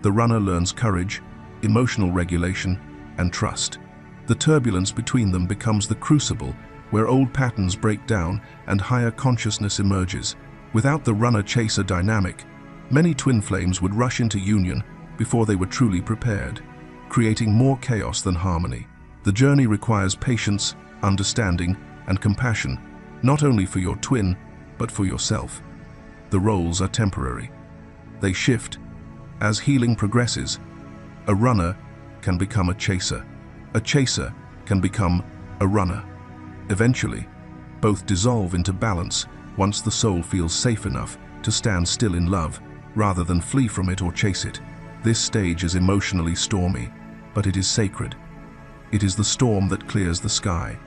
S1: The runner learns courage, emotional regulation, and trust. The turbulence between them becomes the crucible where old patterns break down and higher consciousness emerges. Without the runner-chaser dynamic, many twin flames would rush into union before they were truly prepared, creating more chaos than harmony. The journey requires patience, understanding, and compassion, not only for your twin, but for yourself. The roles are temporary. They shift. As healing progresses, a runner can become a chaser. A chaser can become a runner. Eventually, both dissolve into balance once the soul feels safe enough to stand still in love, rather than flee from it or chase it. This stage is emotionally stormy, but it is sacred. It is the storm that clears the sky.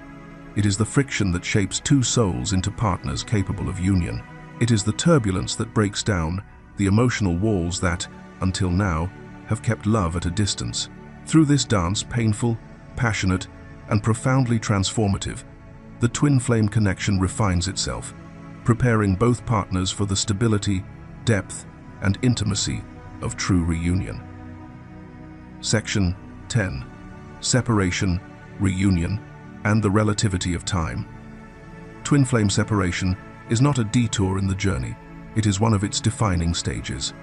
S1: It is the friction that shapes two souls into partners capable of union. It is the turbulence that breaks down the emotional walls that, until now, have kept love at a distance. Through this dance, painful, passionate, and profoundly transformative, the twin flame connection refines itself, preparing both partners for the stability, depth, and intimacy of true reunion. Section 10. Separation, reunion, and the relativity of time. Twin flame separation is not a detour in the journey, it is one of its defining stages.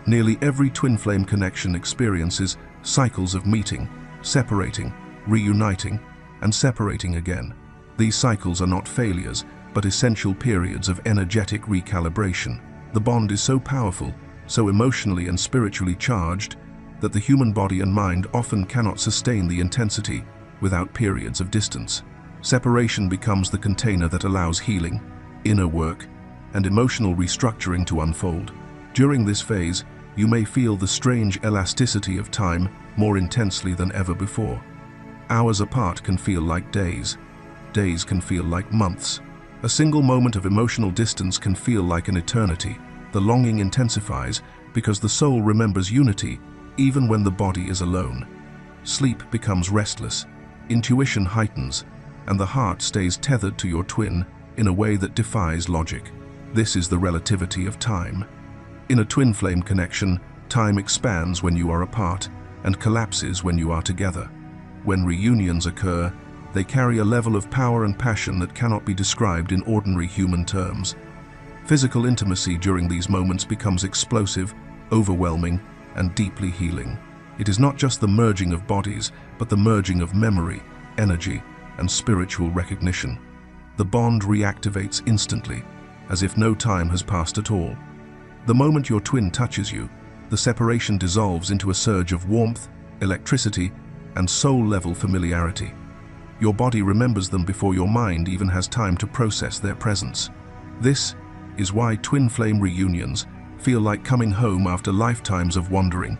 S1: Nearly every twin flame connection experiences cycles of meeting, separating, reuniting, and separating again. These cycles are not failures, but essential periods of energetic recalibration. The bond is so powerful, so emotionally and spiritually charged, that the human body and mind often cannot sustain the intensity without periods of distance. Separation becomes the container that allows healing, inner work, and emotional restructuring to unfold. During this phase, you may feel the strange elasticity of time more intensely than ever before. Hours apart can feel like days. Days can feel like months. A single moment of emotional distance can feel like an eternity. The longing intensifies because the soul remembers unity even when the body is alone. Sleep becomes restless, intuition heightens, and the heart stays tethered to your twin in a way that defies logic. This is the relativity of time. In a twin flame connection, time expands when you are apart and collapses when you are together. When reunions occur, they carry a level of power and passion that cannot be described in ordinary human terms. Physical intimacy during these moments becomes explosive, overwhelming, and deeply healing. It is not just the merging of bodies, but the merging of memory, energy, and spiritual recognition. The bond reactivates instantly, as if no time has passed at all. The moment your twin touches you, the separation dissolves into a surge of warmth, electricity, and soul-level familiarity. Your body remembers them before your mind even has time to process their presence. This is why twin flame reunions feel like coming home after lifetimes of wandering.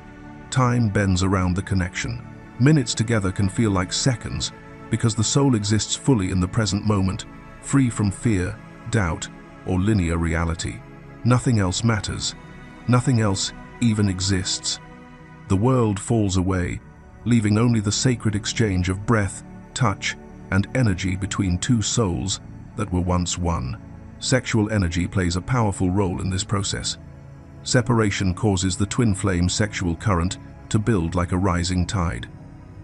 S1: Time bends around the connection. Minutes together can feel like seconds because the soul exists fully in the present moment, free from fear, doubt, or linear reality. Nothing else matters. Nothing else even exists. The world falls away, leaving only the sacred exchange of breath, touch, and energy between two souls that were once one. Sexual energy plays a powerful role in this process. Separation causes the twin flame sexual current to build like a rising tide.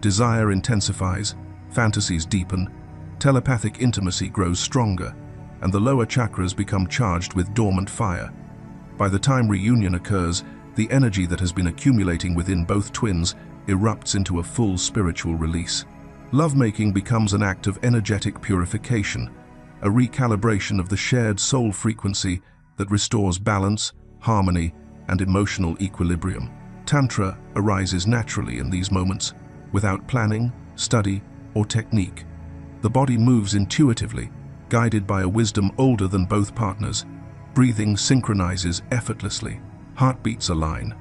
S1: Desire intensifies, fantasies deepen, telepathic intimacy grows stronger, and the lower chakras become charged with dormant fire. By the time reunion occurs, the energy that has been accumulating within both twins erupts into a full spiritual release. Lovemaking becomes an act of energetic purification, a recalibration of the shared soul frequency that restores balance, harmony, and emotional equilibrium. Tantra arises naturally in these moments, without planning, study, or technique. The body moves intuitively, guided by a wisdom older than both partners. Breathing synchronizes effortlessly. Heartbeats align.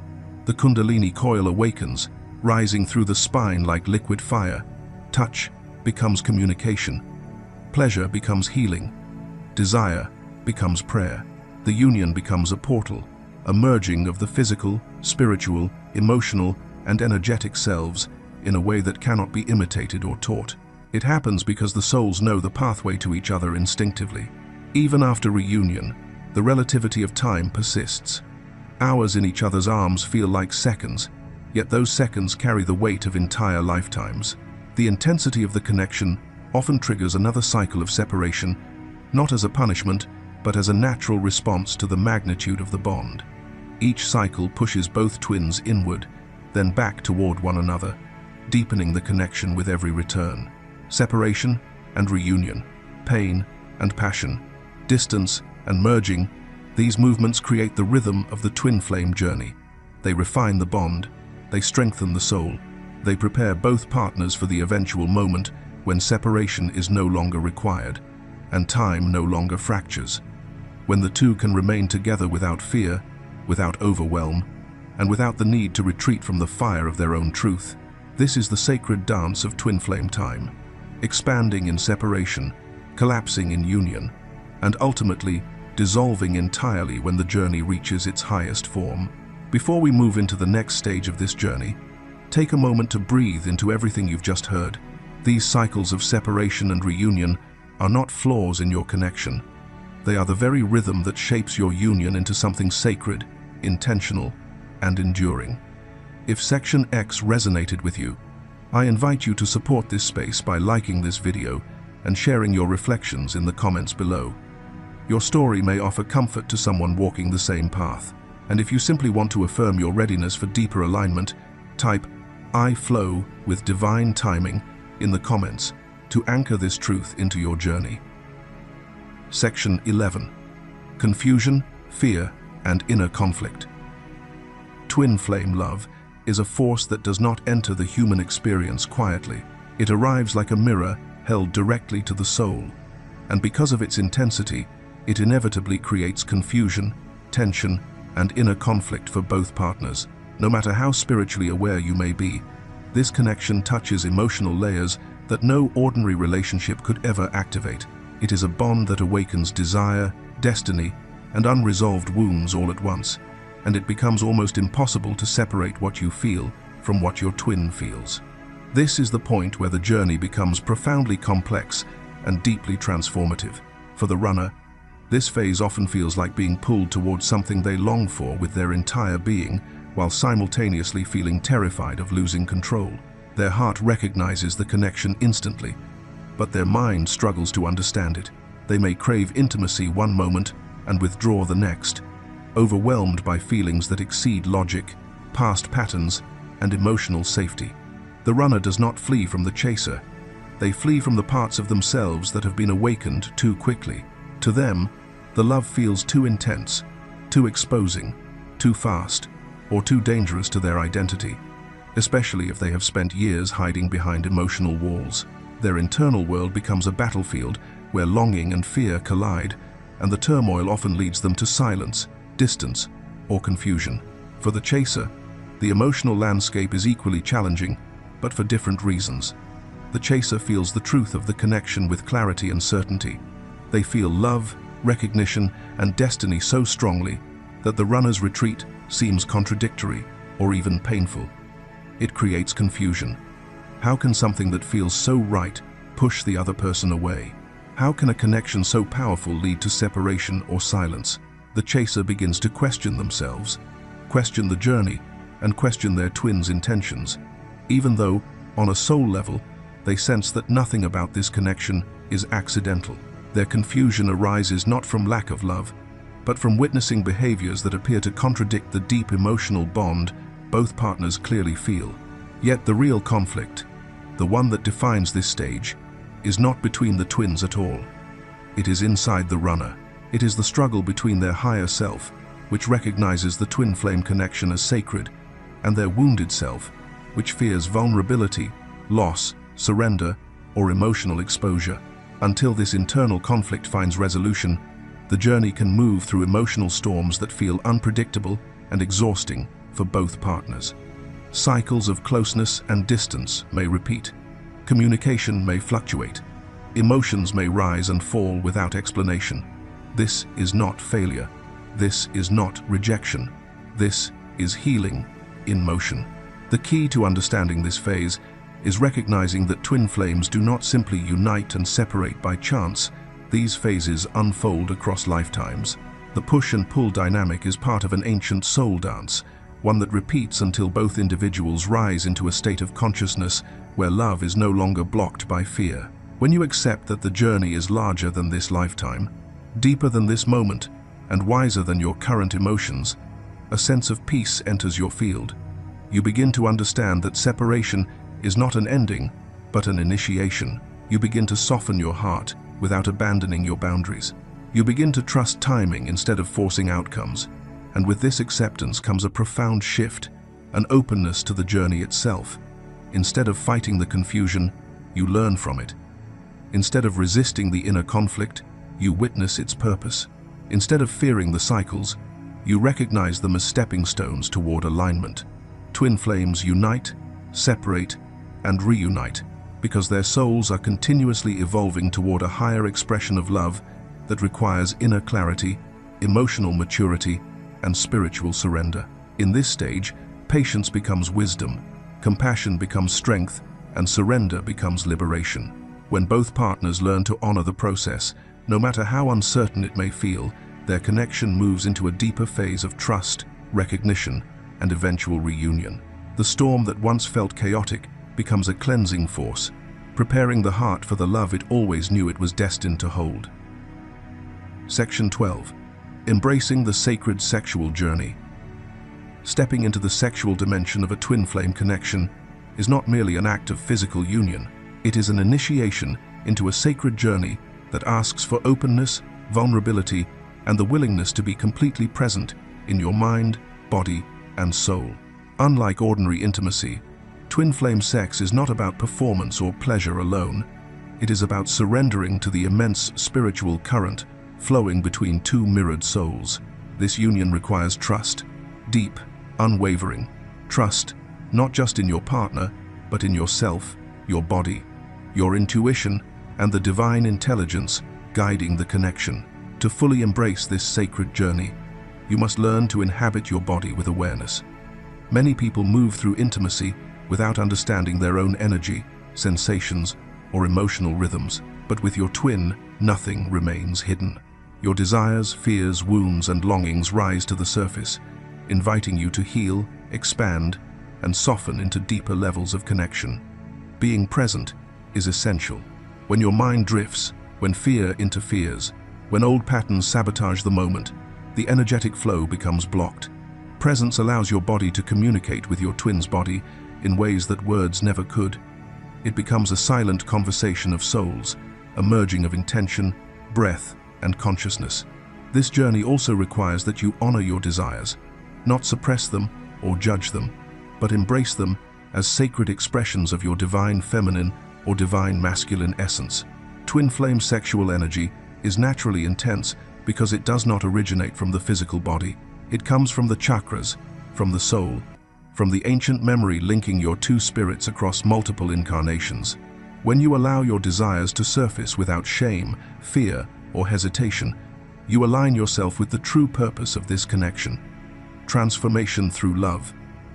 S1: The Kundalini coil awakens, rising through the spine like liquid fire. Touch becomes communication. Pleasure becomes healing. Desire becomes prayer. The union becomes a portal, a merging of the physical, spiritual, emotional, and energetic selves in a way that cannot be imitated or taught. It happens because the souls know the pathway to each other instinctively. Even after reunion, the relativity of time persists. Hours in each other's arms feel like seconds, yet those seconds carry the weight of entire lifetimes. The intensity of the connection often triggers another cycle of separation, not as a punishment, but as a natural response to the magnitude of the bond. Each cycle pushes both twins inward, then back toward one another, deepening the connection with every return. Separation and reunion, pain and passion, distance and merging, these movements create the rhythm of the twin flame journey. They refine the bond, they strengthen the soul, they prepare both partners for the eventual moment when separation is no longer required, and time no longer fractures. When the two can remain together without fear, without overwhelm, and without the need to retreat from the fire of their own truth. This is the sacred dance of twin flame time, expanding in separation, collapsing in union, and ultimately dissolving entirely when the journey reaches its highest form. Before we move into the next stage of this journey, take a moment to breathe into everything you've just heard. These cycles of separation and reunion are not flaws in your connection. They are the very rhythm that shapes your union into something sacred, intentional, and enduring. If Section X resonated with you, I invite you to support this space by liking this video and sharing your reflections in the comments below. Your story may offer comfort to someone walking the same path. And if you simply want to affirm your readiness for deeper alignment, type "I flow with divine timing" in the comments to anchor this truth into your journey. Section 11. Confusion, fear, and inner conflict. Twin flame love is a force that does not enter the human experience quietly. It arrives like a mirror held directly to the soul, and because of its intensity, it inevitably creates confusion, tension, and inner conflict for both partners. No matter how spiritually aware you may be, this connection touches emotional layers that no ordinary relationship could ever activate. It is a bond that awakens desire, destiny, and unresolved wounds all at once, and it becomes almost impossible to separate what you feel from what your twin feels. This is the point where the journey becomes profoundly complex and deeply transformative. For the runner, this phase often feels like being pulled towards something they long for with their entire being, while simultaneously feeling terrified of losing control. Their heart recognizes the connection instantly, but their mind struggles to understand it. They may crave intimacy one moment and withdraw the next, overwhelmed by feelings that exceed logic, past patterns, and emotional safety. The runner does not flee from the chaser. They flee from the parts of themselves that have been awakened too quickly. To them, the love feels too intense, too exposing, too fast, or too dangerous to their identity, especially if they have spent years hiding behind emotional walls. Their internal world becomes a battlefield where longing and fear collide, and the turmoil often leads them to silence, distance, or confusion. For the chaser, the emotional landscape is equally challenging, but for different reasons. The chaser feels the truth of the connection with clarity and certainty. They feel love, recognition, and destiny so strongly that the runner's retreat seems contradictory or even painful. It creates confusion. How can something that feels so right push the other person away? How can a connection so powerful lead to separation or silence? The chaser begins to question themselves, question the journey, and question their twin's intentions, even though, on a soul level, they sense that nothing about this connection is accidental. Their confusion arises not from lack of love, but from witnessing behaviors that appear to contradict the deep emotional bond both partners clearly feel. Yet the real conflict, the one that defines this stage, is not between the twins at all. It is inside the runner. It is the struggle between their higher self, which recognizes the twin flame connection as sacred, and their wounded self, which fears vulnerability, loss, surrender, or emotional exposure. Until this internal conflict finds resolution, the journey can move through emotional storms that feel unpredictable and exhausting for both partners. Cycles of closeness and distance may repeat. Communication may fluctuate. Emotions may rise and fall without explanation. This is not failure. This is not rejection. This is healing in motion. The key to understanding this phase is recognizing that twin flames do not simply unite and separate by chance. These phases unfold across lifetimes. The push and pull dynamic is part of an ancient soul dance, one that repeats until both individuals rise into a state of consciousness where love is no longer blocked by fear. When you accept that the journey is larger than this lifetime, deeper than this moment, and wiser than your current emotions, a sense of peace enters your field. You begin to understand that separation is not an ending, but an initiation. You begin to soften your heart without abandoning your boundaries. You begin to trust timing instead of forcing outcomes. And with this acceptance comes a profound shift, an openness to the journey itself. Instead of fighting the confusion, you learn from it. Instead of resisting the inner conflict, you witness its purpose. Instead of fearing the cycles, you recognize them as stepping stones toward alignment. Twin flames unite, separate, and reunite because their souls are continuously evolving toward a higher expression of love that requires inner clarity, emotional maturity, and spiritual surrender. In this stage, patience becomes wisdom, compassion becomes strength, and surrender becomes liberation. When both partners learn to honor the process, no matter how uncertain it may feel, their connection moves into a deeper phase of trust, recognition, and eventual reunion. The storm that once felt chaotic becomes a cleansing force, preparing the heart for the love it always knew it was destined to hold. Section 12. Embracing the sacred sexual journey. Stepping into the sexual dimension of a twin flame connection is not merely an act of physical union. It is an initiation into a sacred journey that asks for openness, vulnerability, and the willingness to be completely present in your mind, body, and soul. Unlike ordinary intimacy, twin flame sex is not about performance or pleasure alone. It is about surrendering to the immense spiritual current flowing between two mirrored souls. This union requires trust, deep, unwavering trust, not just in your partner, but in yourself, your body, your intuition, and the divine intelligence guiding the connection. To fully embrace this sacred journey, you must learn to inhabit your body with awareness. Many people move through intimacy without understanding their own energy, sensations, or emotional rhythms, but with your twin, nothing remains hidden. Your desires, fears, wounds, and longings rise to the surface, inviting you to heal, expand, and soften into deeper levels of connection. Being present is essential. When your mind drifts, when fear interferes, when old patterns sabotage the moment, the energetic flow becomes blocked. Presence allows your body to communicate with your twin's body in ways that words never could. It becomes a silent conversation of souls, a merging of intention, breath, and consciousness. This journey also requires that you honor your desires, not suppress them or judge them, but embrace them as sacred expressions of your divine feminine or divine masculine essence. Twin flame sexual energy is naturally intense because it does not originate from the physical body. It comes from the chakras, from the soul, from the ancient memory linking your two spirits across multiple incarnations. When you allow your desires to surface without shame, fear, or hesitation, you align yourself with the true purpose of this connection. Transformation through love,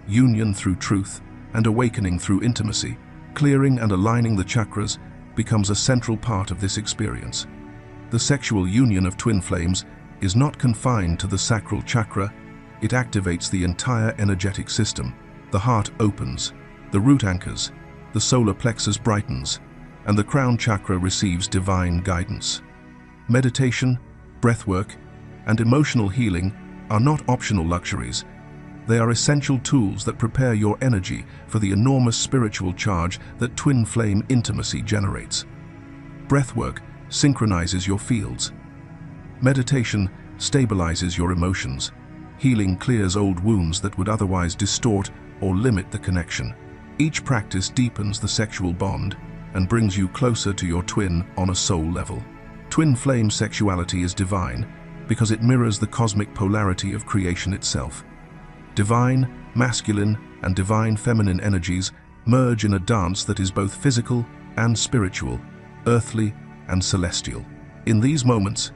S1: union through truth, and awakening through intimacy. Clearing and aligning the chakras becomes a central part of this experience. The sexual union of twin flames is not confined to the sacral chakra. It activates the entire energetic system. The heart opens, the root anchors, the solar plexus brightens, and the crown chakra receives divine guidance. Meditation, breathwork, and emotional healing are not optional luxuries. They are essential tools that prepare your energy for the enormous spiritual charge that twin flame intimacy generates. Breathwork synchronizes your fields. Meditation stabilizes your emotions. Healing clears old wounds that would otherwise distort or limit the connection. Each practice deepens the sexual bond and brings you closer to your twin on a soul level. Twin flame sexuality is divine because it mirrors the cosmic polarity of creation itself. Divine, masculine, and divine feminine energies merge in a dance that is both physical and spiritual, earthly and celestial. In these moments,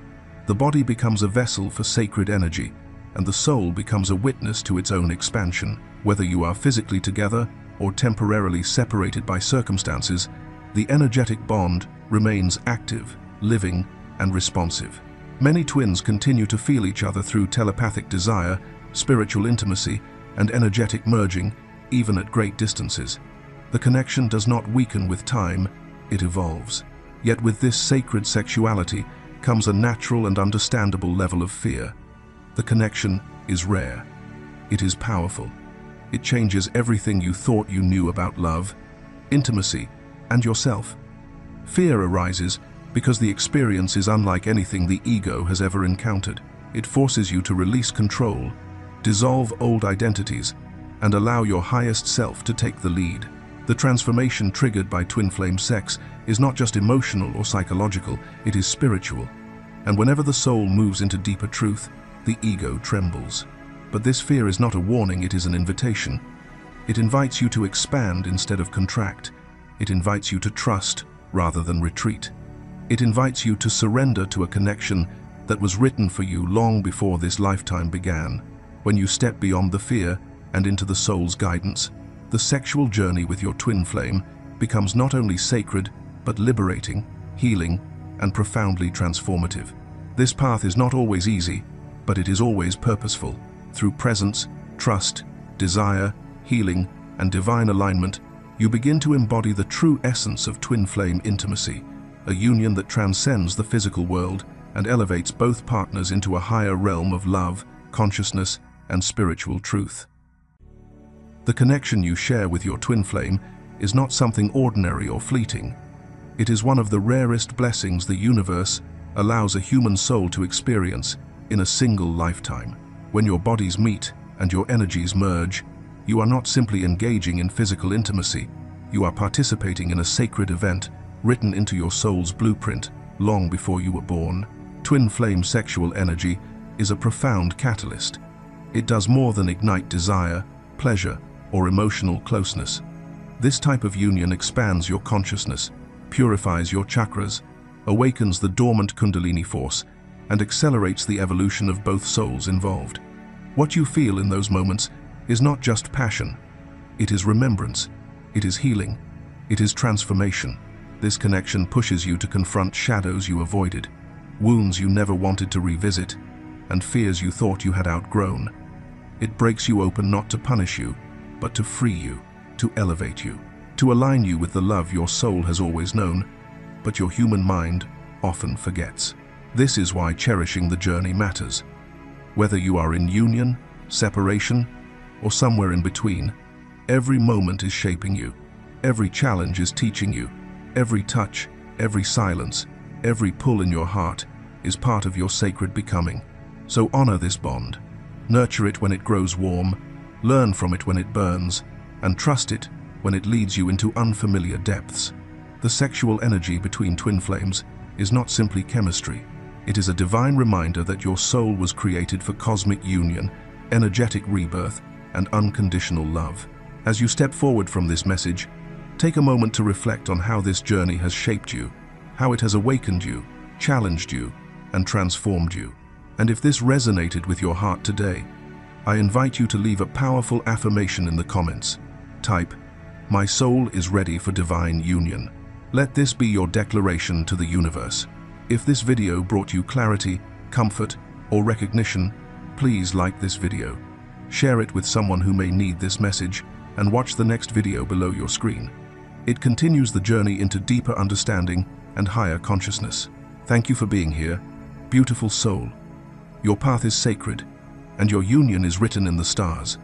S1: the body becomes a vessel for sacred energy, and the soul becomes a witness to its own expansion. Whether you are physically together or temporarily separated by circumstances, the energetic bond remains active, living, and responsive. Many twins continue to feel each other through telepathic desire, spiritual intimacy, and energetic merging, even at great distances. The connection does not weaken with time, it evolves. Yet with this sacred sexuality comes a natural and understandable level of fear. The connection is rare. It is powerful. It changes everything you thought you knew about love, intimacy, and yourself. Fear arises because the experience is unlike anything the ego has ever encountered. It forces you to release control, dissolve old identities, and allow your highest self to take the lead. The transformation triggered by twin flame sex is not just emotional or psychological, it is spiritual. And whenever the soul moves into deeper truth, the ego trembles. But this fear is not a warning, it is an invitation. It invites you to expand instead of contract. It invites you to trust rather than retreat. It invites you to surrender to a connection that was written for you long before this lifetime began. When you step beyond the fear and into the soul's guidance, the sexual journey with your twin flame becomes not only sacred, but liberating, healing, and profoundly transformative. This path is not always easy, but it is always purposeful. Through presence, trust, desire, healing, and divine alignment, you begin to embody the true essence of twin flame intimacy, a union that transcends the physical world and elevates both partners into a higher realm of love, consciousness, and spiritual truth. The connection you share with your twin flame is not something ordinary or fleeting. It is one of the rarest blessings the universe allows a human soul to experience in a single lifetime. When your bodies meet and your energies merge, You are not simply engaging in physical intimacy, you are participating in a sacred event written into your soul's blueprint long before you were born. Twin flame sexual energy is a profound catalyst. It does more than ignite desire, pleasure, or emotional closeness. This type of union expands your consciousness, purifies your chakras, awakens the dormant Kundalini force, and accelerates the evolution of both souls involved. What you feel in those moments is not just passion. It is remembrance. It is healing. It is transformation. This connection pushes you to confront shadows you avoided, wounds you never wanted to revisit, and fears you thought you had outgrown. It breaks you open not to punish you, but to free you, to elevate you, to align you with the love your soul has always known, but your human mind often forgets. This is why cherishing the journey matters. Whether you are in union, separation, or somewhere in between, every moment is shaping you. Every challenge is teaching you. Every touch, every silence, every pull in your heart is part of your sacred becoming. So honor this bond. Nurture it when it grows warm, learn from it when it burns, and trust it when it leads you into unfamiliar depths. The sexual energy between twin flames is not simply chemistry. It is a divine reminder that your soul was created for cosmic union, energetic rebirth, and unconditional love. As you step forward from this message, take a moment to reflect on how this journey has shaped you, how it has awakened you, challenged you, and transformed you. And if this resonated with your heart today, I invite you to leave a powerful affirmation in the comments. Type, "My soul is ready for divine union." Let this be your declaration to the universe. If this video brought you clarity, comfort, or recognition, please like this video. Share it with someone who may need this message, and watch the next video below your screen. It continues the journey into deeper understanding and higher consciousness. Thank you for being here, beautiful soul. Your path is sacred, and your union is written in the stars.